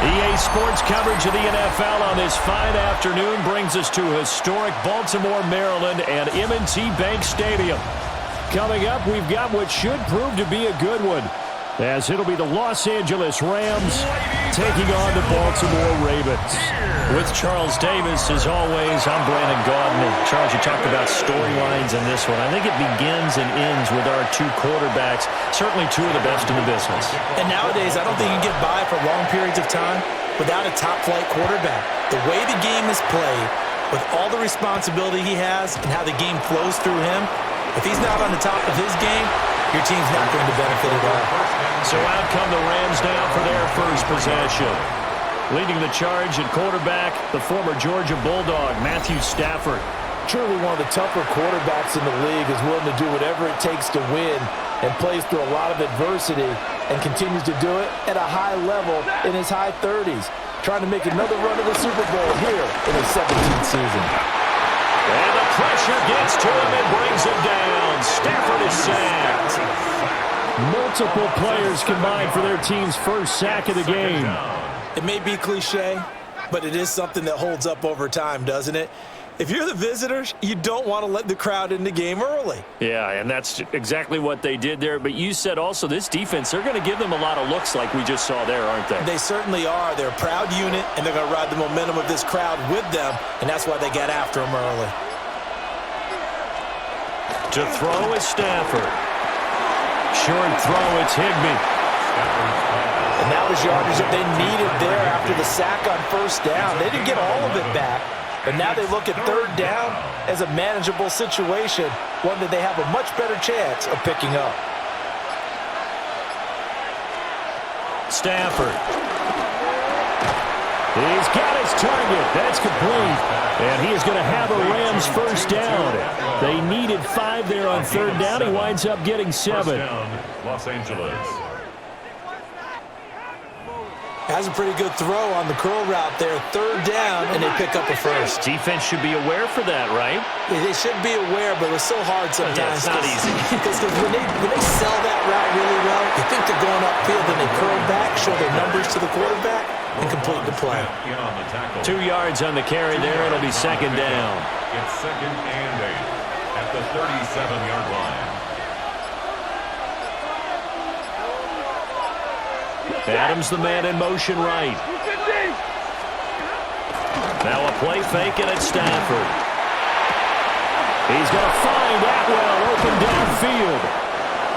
EA Sports coverage of the NFL on this fine afternoon brings us to historic Baltimore, Maryland and M&T Bank Stadium. Coming up, we've got what should prove to be a good one, as it'll be the Los Angeles Rams taking on the Baltimore Ravens. With Charles Davis, as always, I'm Brandon Gaudin. Charles, you talked about storylines in this one. I think it begins and ends with our two quarterbacks, certainly two of the best in the business. And nowadays, I don't think you can get by for long periods of time without a top-flight quarterback. The way the game is played, with all the responsibility he has and how the game flows through him, if he's not on the top of his game, your team's not going to benefit at all. So out come the Rams now for their first possession. Leading the charge at quarterback, the former Georgia Bulldog, Matthew Stafford. Truly one of the tougher quarterbacks in the league, is willing to do whatever it takes to win and plays through a lot of adversity and continues to do it at a high level in his high 30s. Trying to make another run to the Super Bowl here in his 17th season. And the pressure gets to him and brings him down. Stafford is sacked. Multiple players combined for their team's first sack of the game. It may be cliche, but it is something that holds up over time, doesn't it? If you're the visitors, you don't want to let the crowd in the game early. Yeah, and that's exactly what they did there. But you said also this defense, they're going to give them a lot of looks like we just saw there, aren't they? They certainly are. They're a proud unit, and they're going to ride the momentum of this crowd with them, and that's why they got after them early. To throw is Stafford. Short throw, it's Higbee. And that was yardage that they needed there after the sack on first down. They didn't get all of it back, but now they look at third down as a manageable situation, one that they have a much better chance of picking up. Stafford. He's got his target. That's complete. And he is going to have a Rams first down. They needed 5 there on third down. He winds up getting 7. Los Angeles. Has a pretty good throw on the curl route there. Third down, and they pick up a first. Defense should be aware for that, right? They should be aware, but it's so hard sometimes. Yeah, it's not easy. Because when they sell that route really well, you think they're going upfield, then they curl back, show their numbers to the quarterback, and complete the play. 2 yards on the carry there. It'll be second down. It's second and 8 at the 37-yard line. Adams the man in motion right. Now a play fake and it's Stafford. He's going to find Atwell open downfield.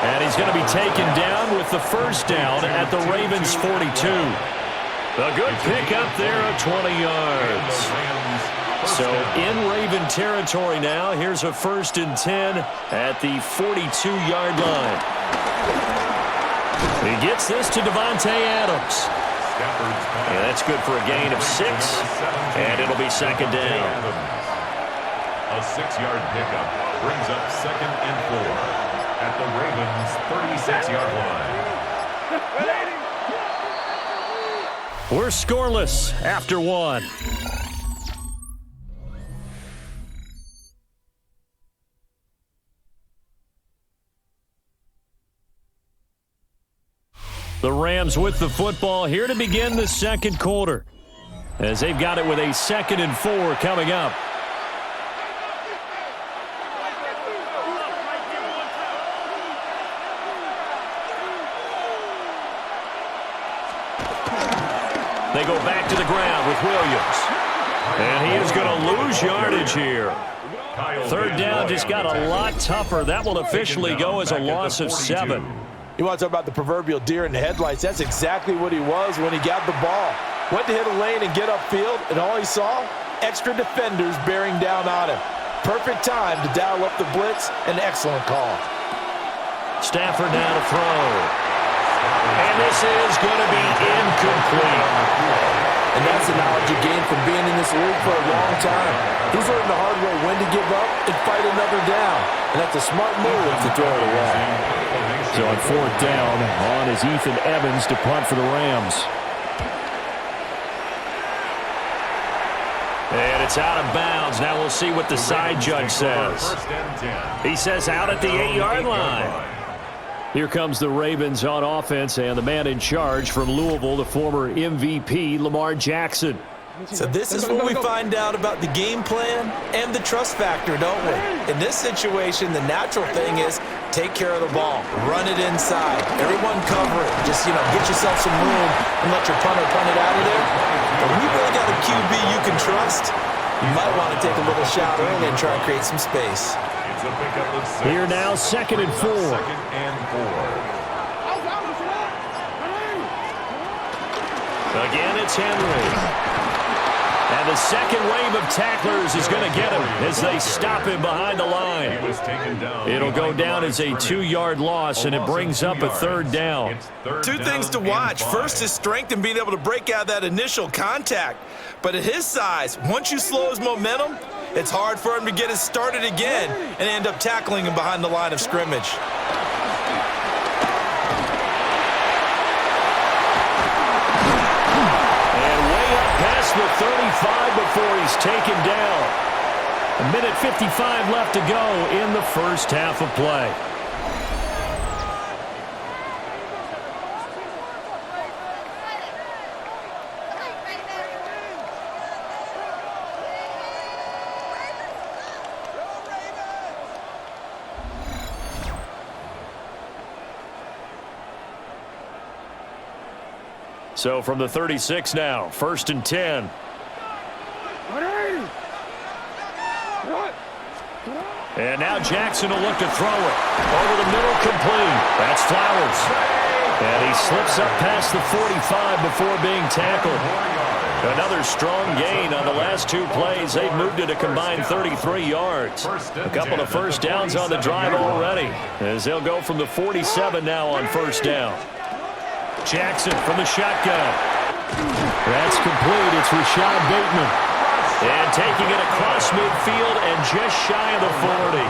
And he's going to be taken down with the first down at the Ravens 42. A good pickup there of 20 yards. So in Raven territory now. Here's a 1st and 10 at the 42-yard line. He gets this to Davante Adams. And that's good for a gain of 6. And it'll be second down. A 6-yard pickup brings up second and 4 at the Ravens' 36-yard line. We're scoreless after 1. The Rams with the football here to begin the second quarter, as they've got it with a 2nd and 4 coming up. They go back to the ground with Williams. And he is going to lose yardage here. Third down just got a lot tougher. That will officially go as a loss of 7. You want to talk about the proverbial deer in the headlights. That's exactly what he was when he got the ball. Went to hit a lane and get upfield, and all he saw, extra defenders bearing down on him. Perfect time to dial up the blitz. An excellent call. Stafford now to throw. And this is going to be incomplete. And that's the knowledge you gain from being in this league for a long time. He's learned the hard way when to give up and fight another down. And that's a smart move to throw it away. So on 4th down, on is Ethan Evans to punt for the Rams. And it's out of bounds. Now we'll see what the side judge says. He says out at the 8-yard line. Here comes the Ravens on offense, and the man in charge from Louisville, the former MVP, Lamar Jackson. So this is where we find out about the game plan and the trust factor, don't we? In this situation, the natural thing is take care of the ball, run it inside, everyone cover it. Just, get yourself some room and let your punter punt it out of there. But when you really got a QB you can trust, you might want to take a little shot early and try and create some space. It's a pickup of 6. Here now, 2nd and 4. 2nd and 4. Again, it's Henry. And the second wave of tacklers is going to get him as they stop him behind the line. It'll go down as a 2-yard loss, and it brings up a 3rd down. Two things to watch. First is strength and being able to break out that initial contact. But at his size, once you slow his momentum, it's hard for him to get it started again and end up tackling him behind the line of scrimmage. The 35 before he's taken down. 1:55 left to go in the first half of play. So from the 36 now, 1st and 10. And now Jackson will look to throw it. Over the middle, complete. That's Flowers. And he slips up past the 45 before being tackled. Another strong gain on the last 2 plays. They've moved it a combined 33 yards. A couple of first downs on the drive already, as they'll go from the 47 now on 1st down. Jackson from the shotgun. That's complete. It's Rashad Bateman. And taking it across midfield and just shy of the 40.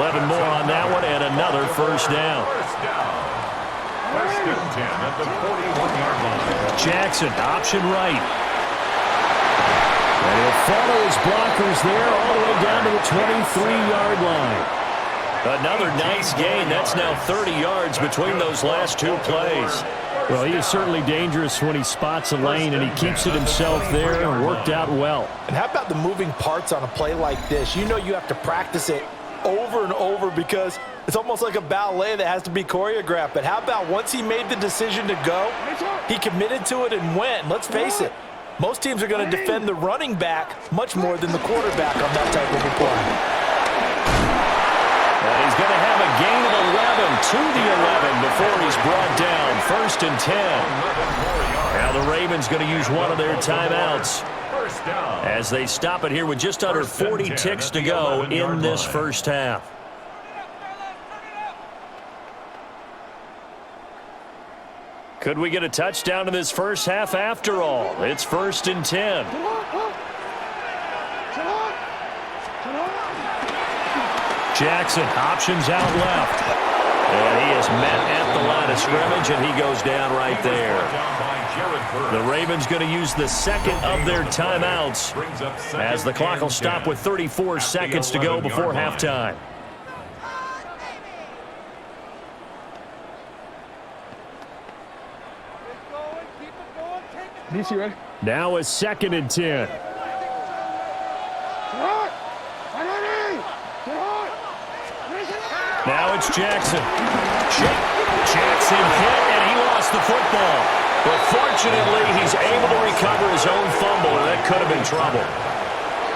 11 more on that one and another first down. 1st and 10 at the 41-yard line. Jackson, option right. And he'll follow his blockers there all the way down to the 23-yard line. Another nice gain. That's now 30 yards between those last 2 plays. Well, he is certainly dangerous when he spots a lane, and he keeps it himself there and worked out well. And how about the moving parts on a play like this? You know you have to practice it over and over because it's almost like a ballet that has to be choreographed. But how about once he made the decision to go, he committed to it and went. Let's face it, most teams are going to defend the running back much more than the quarterback on that type of a play. And he's going to have a gain of 11 to the 11 before he's brought down. 1st and 10. Now the Ravens going to use one of their timeouts as they stop it here with just under 40 ticks to go in this first half. Could we get a touchdown in this first half after all? It's 1st and 10. Jackson options out left. And he is met at the line of scrimmage, and he goes down right there. The Ravens going to use the second of their timeouts as the clock will stop with 34 seconds to go before halftime. Now it's 2nd and 10. Now it's Jackson. Jackson hit, and he lost the football. But fortunately, he's able to recover his own fumble, and that could have been trouble.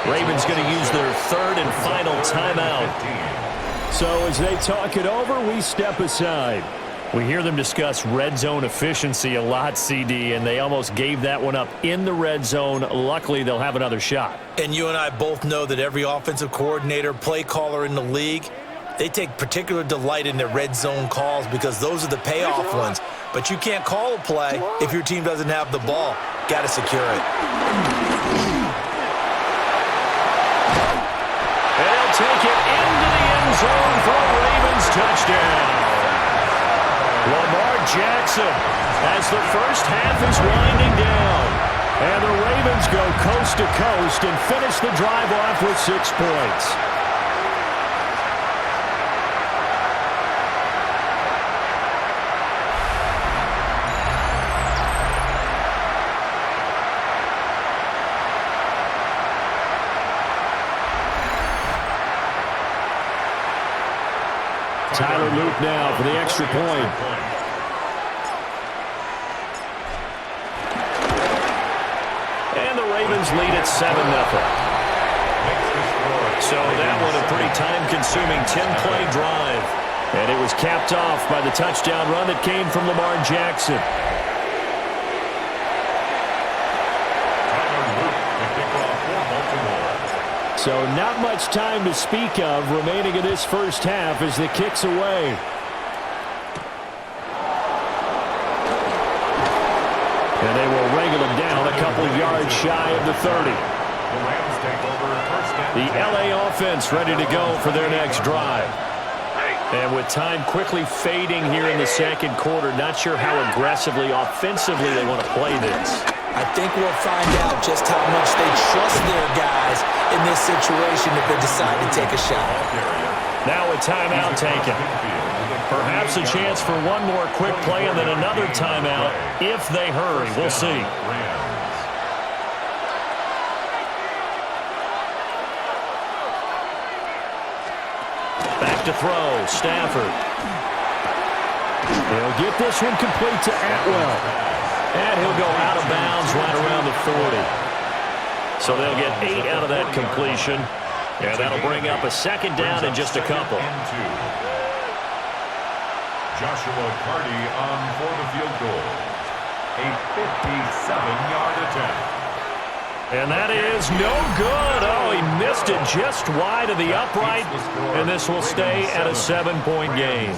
Ravens going to use their 3rd and final timeout. So as they talk it over, we step aside. We hear them discuss red zone efficiency a lot, CD, and they almost gave that one up in the red zone. Luckily, they'll have another shot. And you and I both know that every offensive coordinator, play caller in the league, they take particular delight in their red zone calls because those are the payoff ones. But you can't call a play if your team doesn't have the ball. Got to secure it. And they'll take it into the end zone for a Ravens touchdown. Lamar Jackson as the first half is winding down. And the Ravens go coast to coast and finish the drive off with 6 points. Tyler Luke now for the extra point. And the Ravens lead at 7-0. So that one a pretty time-consuming 10-play drive. And it was capped off by the touchdown run that came from Lamar Jackson. So not much time to speak of remaining in this first half as the kick's away. And they will wrangle him down a couple of yards shy of the 30. The LA offense ready to go for their next drive. And with time quickly fading here in the second quarter, not sure how aggressively, offensively they want to play this. I think we'll find out just how much they trust their guys in this situation if they decide to take a shot. Now a timeout taken. Perhaps a chance for one more quick play and then another timeout if they hurry. We'll see. Back to throw, Stafford. He'll get this one complete to Atwell. And he'll go out of bounds right around the 40. So they'll get 8 out of that completion. And that'll bring up a second down in just a couple. Joshua Carty on for the field goal. A 57-yard attempt. And that is no good. Oh, he missed it just wide of the upright. And this will stay at a 7-point game.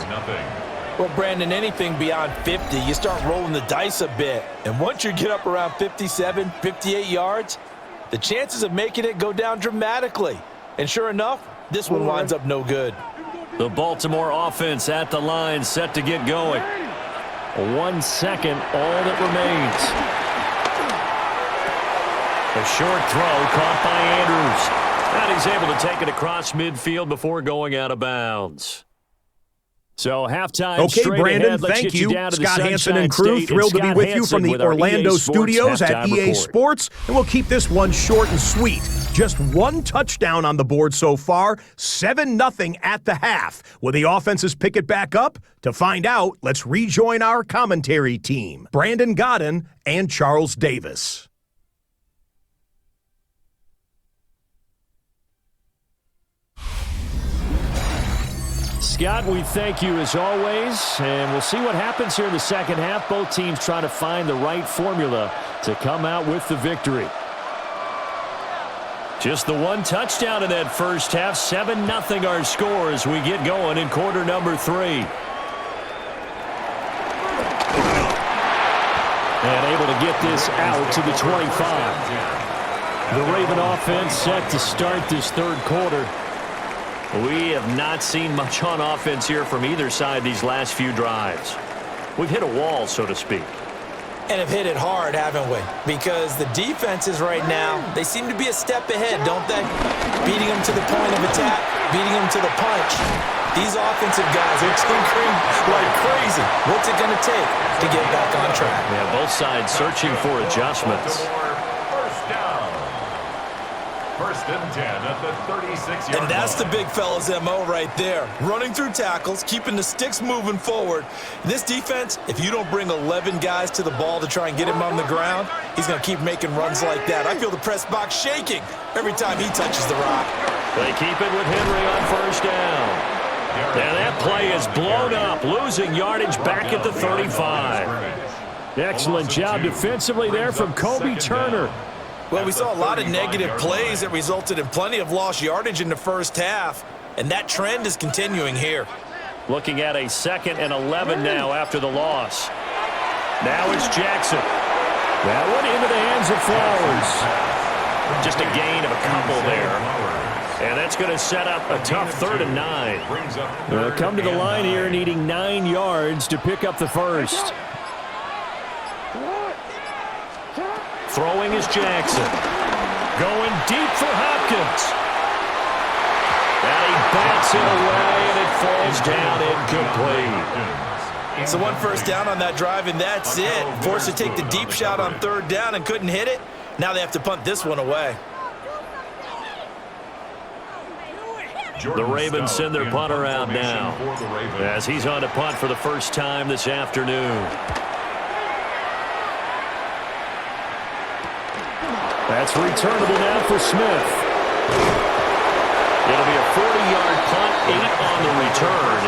Well, Brandon, anything beyond 50, you start rolling the dice a bit. And once you get up around 57, 58 yards, the chances of making it go down dramatically. And sure enough, this one winds up no good. The Baltimore offense at the line, set to get going. 1 second, all that remains. A short throw caught by Andrews. And he's able to take it across midfield before going out of bounds. So halftime. Okay, Brandon, thank you. Scott Hanson and crew, thrilled to be with you from the Orlando studios at EA Sports. And we'll keep this one short and sweet. Just one touchdown on the board so far, 7-0 at the half. Will the offenses pick it back up? To find out, let's rejoin our commentary team, Brandon Godden and Charles Davis. Scott, we thank you as always, and we'll see what happens here in the second half. Both teams trying to find the right formula to come out with the victory. Just the one touchdown in that first half. 7-0 our score as we get going in quarter number 3. And able to get this out to the 25. The Raven offense set to start this third quarter. We have not seen much on offense here from either side these last few drives. We've hit a wall, so to speak. And have hit it hard, haven't we? Because the defenses right now, they seem to be a step ahead, don't they? Beating them to the point of attack, beating them to the punch. These offensive guys are tinkering like crazy. What's it going to take to get back on track? Yeah, both sides searching for adjustments. First and 10 at the 36-yard line. And that's the big fella's MO right there. Running through tackles, keeping the sticks moving forward. This defense, if you don't bring 11 guys to the ball to try and get him on the ground, he's going to keep making runs like that. I feel the press box shaking every time he touches the rock. They keep it with Henry on first down. And that play is blown up, losing yardage back at the 35. Excellent job defensively there from Kobe Turner. Well, we saw a lot of negative plays that resulted in plenty of lost yardage in the first half, and that trend is continuing here. Looking at a 2nd and 11 now after the loss. Now it's Jackson. That one into the hands of Flowers. Just a gain of a couple there. And that's going to set up a tough 3rd and 9. They'll come to the line here needing 9 yards to pick up the first. Throwing is Jackson. Going deep for Hopkins. And he bats it away, and it falls down incomplete. So one first down on that drive, and that's it. Forced to take the deep shot on 3rd down and couldn't hit it. Now they have to punt this one away. The Ravens send their punter out now as he's on to punt for the first time this afternoon. That's returnable now for Smith. It'll be a 40-yard punt, 8 on the return.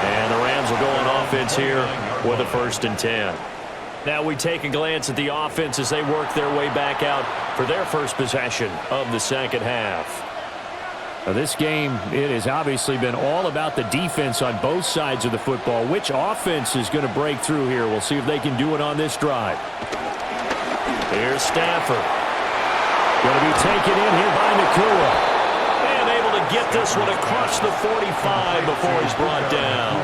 And the Rams will go on offense here with a 1st and 10. Now we take a glance at the offense as they work their way back out for their first possession of the second half. Now this game, it has obviously been all about the defense on both sides of the football. Which offense is going to break through here? We'll see if they can do it on this drive. Here's Stafford. Going to be taken in here by Nakua. And able to get this one across the 45 before he's brought down.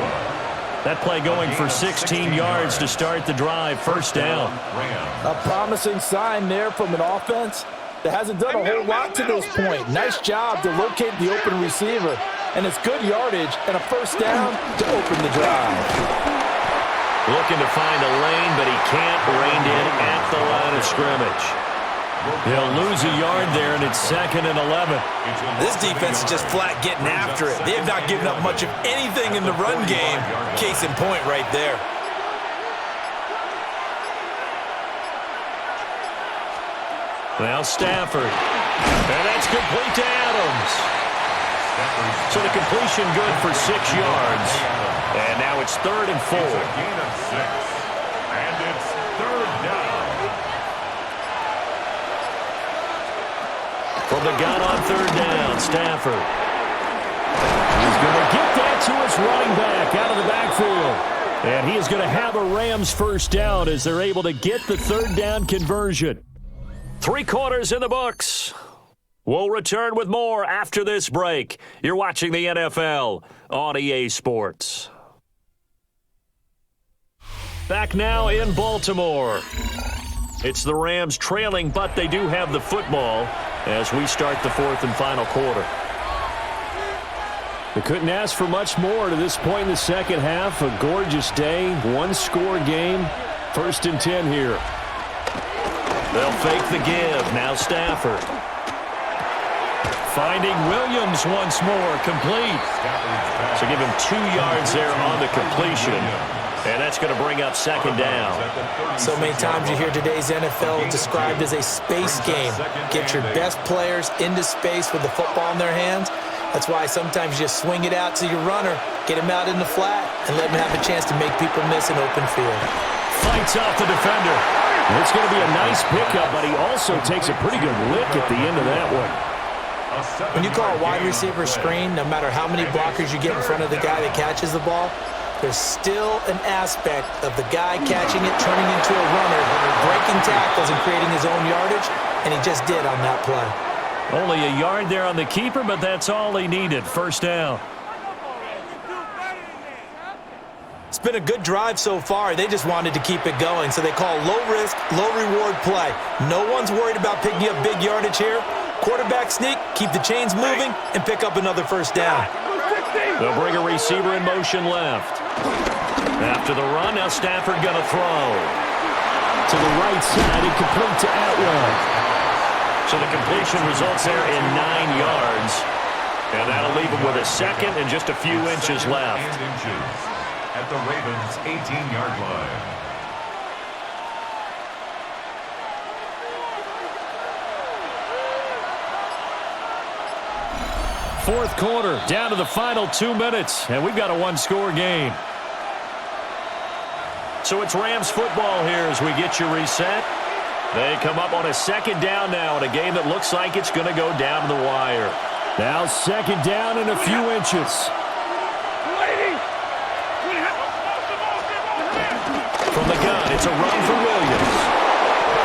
That play going for 16 yards to start the drive. 1st down. A promising sign there from an offense that hasn't done a whole lot to this point. Nice job to locate the open receiver. And it's good yardage and a 1st down to open the drive. Looking to find a lane, but he can't. Reined in at the line of scrimmage. He'll lose a yard there, and it's 2nd and 11. This defense is just flat getting after it. They have not given up much of anything in the run game. Case in point right there. Now Stafford. And that's complete to Adams. So the completion good for 6 yards. And now it's 3rd and 4. It's a gain of 6. And it's 3rd down. From the gun on 3rd down, Stafford. He's going to get that to his running back out of the backfield. And he is going to have a Rams 1st down as they're able to get the 3rd down conversion. 3 quarters in the books. We'll return with more after this break. You're watching the NFL on EA Sports. Back now in Baltimore. It's the Rams trailing, but they do have the football as we start the 4th and final quarter. They couldn't ask for much more to this point in the second half. A gorgeous day, 1-score game. 1st and 10 here. They'll fake the give. Now Stafford. Finding Williams once more. Complete. So give him 2 yards there on the completion. And that's going to bring up 2nd down. So many times you hear today's NFL described as a space game. Get your best players into space with the football in their hands. That's why sometimes you just swing it out to your runner, get him out in the flat, and let him have a chance to make people miss an open field. Fights off the defender. It's going to be a nice pickup, but he also takes a pretty good lick at the end of that one. When you call a wide receiver screen, no matter how many blockers you get in front of the guy that catches the ball, there's still an aspect of the guy catching it, turning into a runner, breaking tackles and creating his own yardage, and he just did on that play. Only a yard there on the keeper, but that's all he needed. 1st down. It's been a good drive so far. They just wanted to keep it going, so they call low-risk, low-reward play. No one's worried about picking up big yardage here. Quarterback sneak, keep the chains moving, and pick up another 1st down. They'll bring a receiver in motion left. After the run, now Stafford going to throw. To the right side, incomplete to Atwell. So the completion results there in 9 yards. And that'll leave him with a 2nd and just a few inches left. At the Ravens' 18-yard line. Fourth quarter, down to the final 2 minutes, and we've got a 1-score game. So it's Rams football here as we get you reset. They come up on a 2nd down now in a game that looks like it's going to go down to the wire. Now 2nd down and a few inches. From the gun, it's a run for Williams.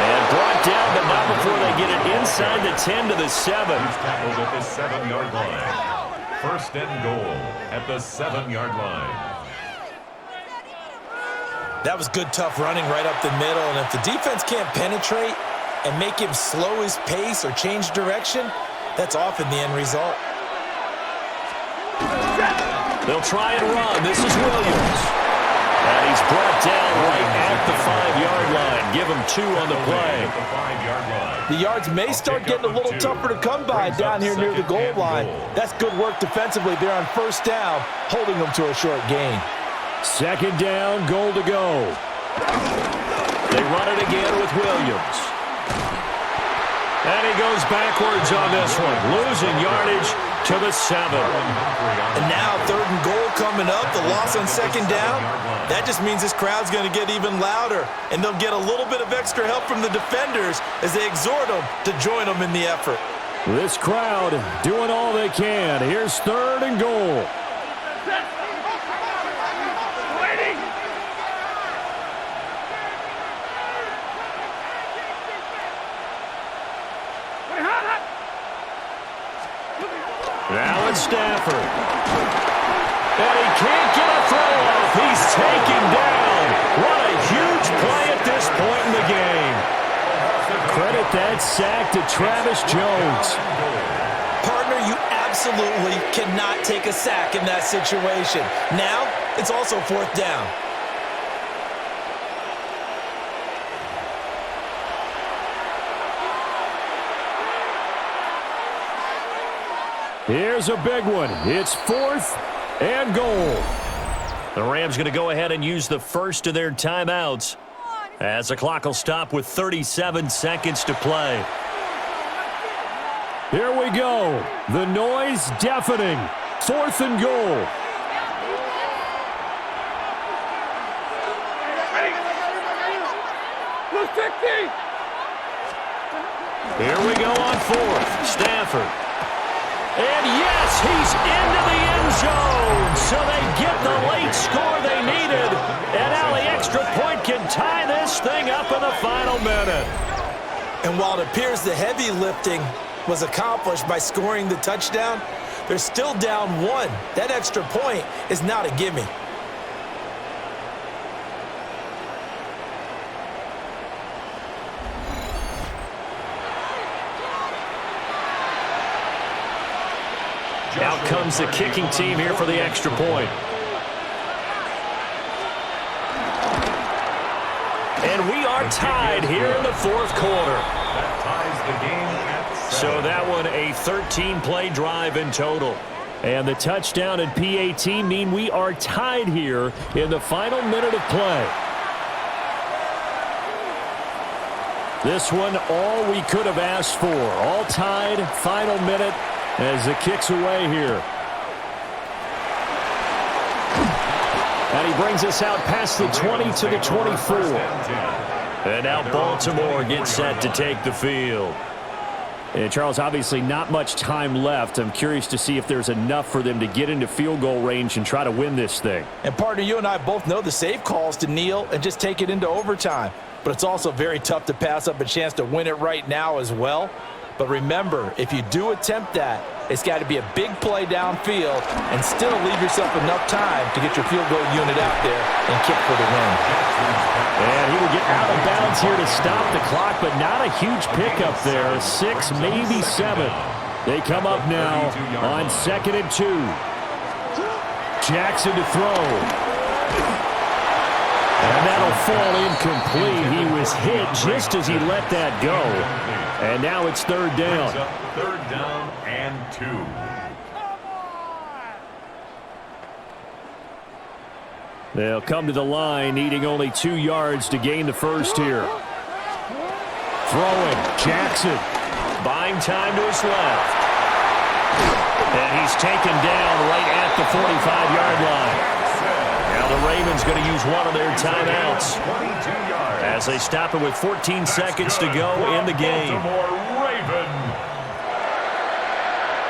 And brought down, but not before they get it inside the 10 to the 7. He's tackled at the 7-yard line. 1st and goal at the 7-yard line. That was good, tough running right up the middle, and if the defense can't penetrate and make him slow his pace or change direction, that's often the end result. They'll try and run. This is Williams. And he's brought down right at the 5-yard line. Give him 2 on the play. The yards may start getting a little tougher to come by down here near the goal line. That's good work defensively there on first down, holding them to a short gain. Second down, goal to go. They run it again with Williams. And he goes backwards on this one, losing yardage to the 7. And now 3rd and goal coming up, the loss on second down. That just means this crowd's going to get even louder, and they'll get a little bit of extra help from the defenders as they exhort them to join them in the effort. This crowd doing all they can. Here's 3rd and goal. Now it's Stafford. And he can't get a throw off. He's taken down. What a huge play at this point in the game. Credit that sack to Travis Jones. Partner, you absolutely cannot take a sack in that situation. Now, it's also 4th down. Here's a big one. It's 4th and goal. The Rams going to go ahead and use the first of their timeouts as the clock will stop with 37 seconds to play. Here we go. The noise deafening. 4th and goal. Here we go on 4th. Stafford. And yes, he's into the end zone. So they get the late score they needed. And now the extra point can tie this thing up in the final minute. And while it appears the heavy lifting was accomplished by scoring the touchdown, they're still down 1. That extra point is not a gimme. Out comes the kicking team here for the extra point. And we are tied here in the 4th quarter. That ties the game at 7. So that one a 13-play drive in total. And the touchdown and PAT mean we are tied here in the final minute of play. This one all we could have asked for. All tied, final minute. As the kick's away here. And he brings us out past the 20 to the 24. And now Baltimore gets set to take the field. And Charles, obviously not much time left. I'm curious to see if there's enough for them to get into field goal range and try to win this thing. And partner, you and I both know the safe calls to kneel and just take it into overtime. But it's also very tough to pass up a chance to win it right now as well. But remember, if you do attempt that, it's got to be a big play downfield and still leave yourself enough time to get your field goal unit out there and kick for the win. And he will get out of bounds here to stop the clock, but not a huge pickup there. 6, maybe 7. They come up now on 2nd and 2. Jackson to throw. And that'll fall incomplete. He was hit just as he let that go. And now it's 3rd down. 3rd down and 2. They'll come to the line, needing only 2 yards to gain the first here. Throwing, Jackson. Buying time to his left. And he's taken down right at the 45-yard line. Now the Ravens going to use one of their timeouts as they stop it with 14 seconds to go in the game. Baltimore Raven.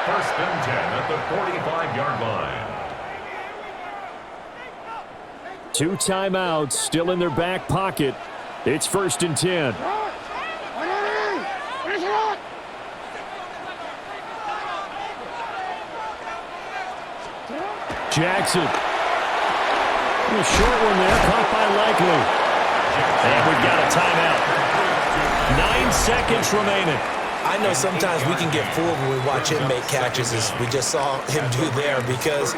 1st and 10 at the 45-yard line. 2 timeouts still in their back pocket. It's 1st and 10. Jackson. A short one there, caught by Likely. And we've got a timeout. 9 seconds remaining. I know sometimes we can get fooled when we watch him make catches, as we just saw him do there, because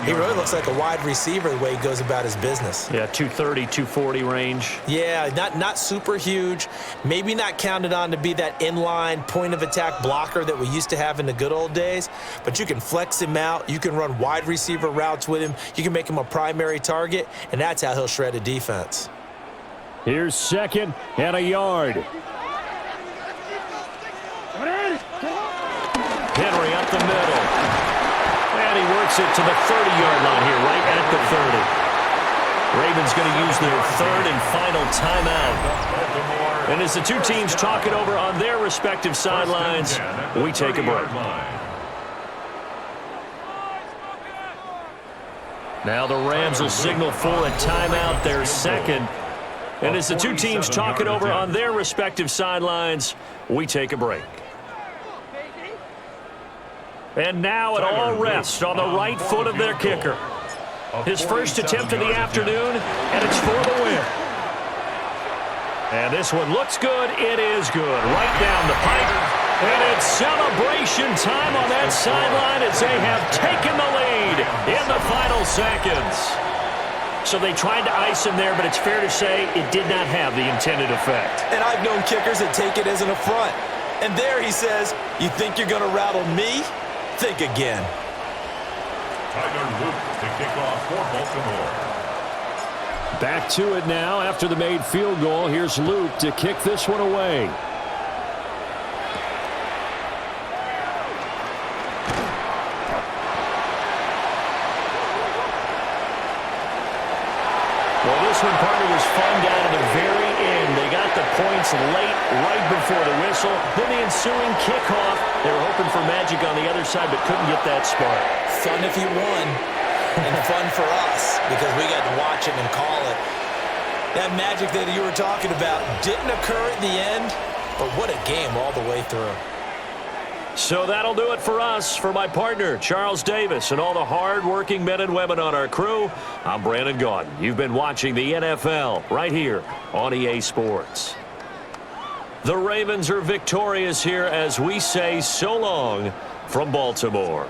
he really looks like a wide receiver the way he goes about his business. Yeah, 230, 240 range. Yeah, not super huge. Maybe not counted on to be that inline point-of-attack blocker that we used to have in the good old days, but you can flex him out. You can run wide receiver routes with him. You can make him a primary target, and that's how he'll shred a defense. Here's 2nd and a yard. Henry up the middle. And he works it to the 30-yard line here, right at the 30. Ravens going to use their 3rd and final timeout. And as the two teams talk it over on their respective sidelines, we take a break. Now the Rams will signal for a timeout, their 2nd. And as the two teams talk it over on their respective sidelines, we take a break. And now it all rests on the right foot of their kicker. His first attempt of the afternoon, and it's for the win. And this one looks good. It is good. Right down the pipe. And it's celebration time on that sideline as they have taken the lead in the final seconds. So they tried to ice him there, but it's fair to say it did not have the intended effect. And I've known kickers that take it as an affront. And there he says, "You think you're going to rattle me? Think again." Tyler Luke to kick off for Baltimore. Back to it now after the made field goal. Here's Luke to kick this one away. Well, this one, partner, was fun down to the very end. They got the points late, right before the whistle. Then the ensuing kickoff. They were hoping for magic on the other side, but couldn't get that spark. Fun if you won, and fun for us, because we got to watch it and call it. That magic that you were talking about didn't occur at the end, but what a game all the way through. So that'll do it for us. For my partner, Charles Davis, and all the hard-working men and women on our crew, I'm Brandon Gaudin. You've been watching the NFL right here on EA Sports. The Ravens are victorious here as we say so long from Baltimore.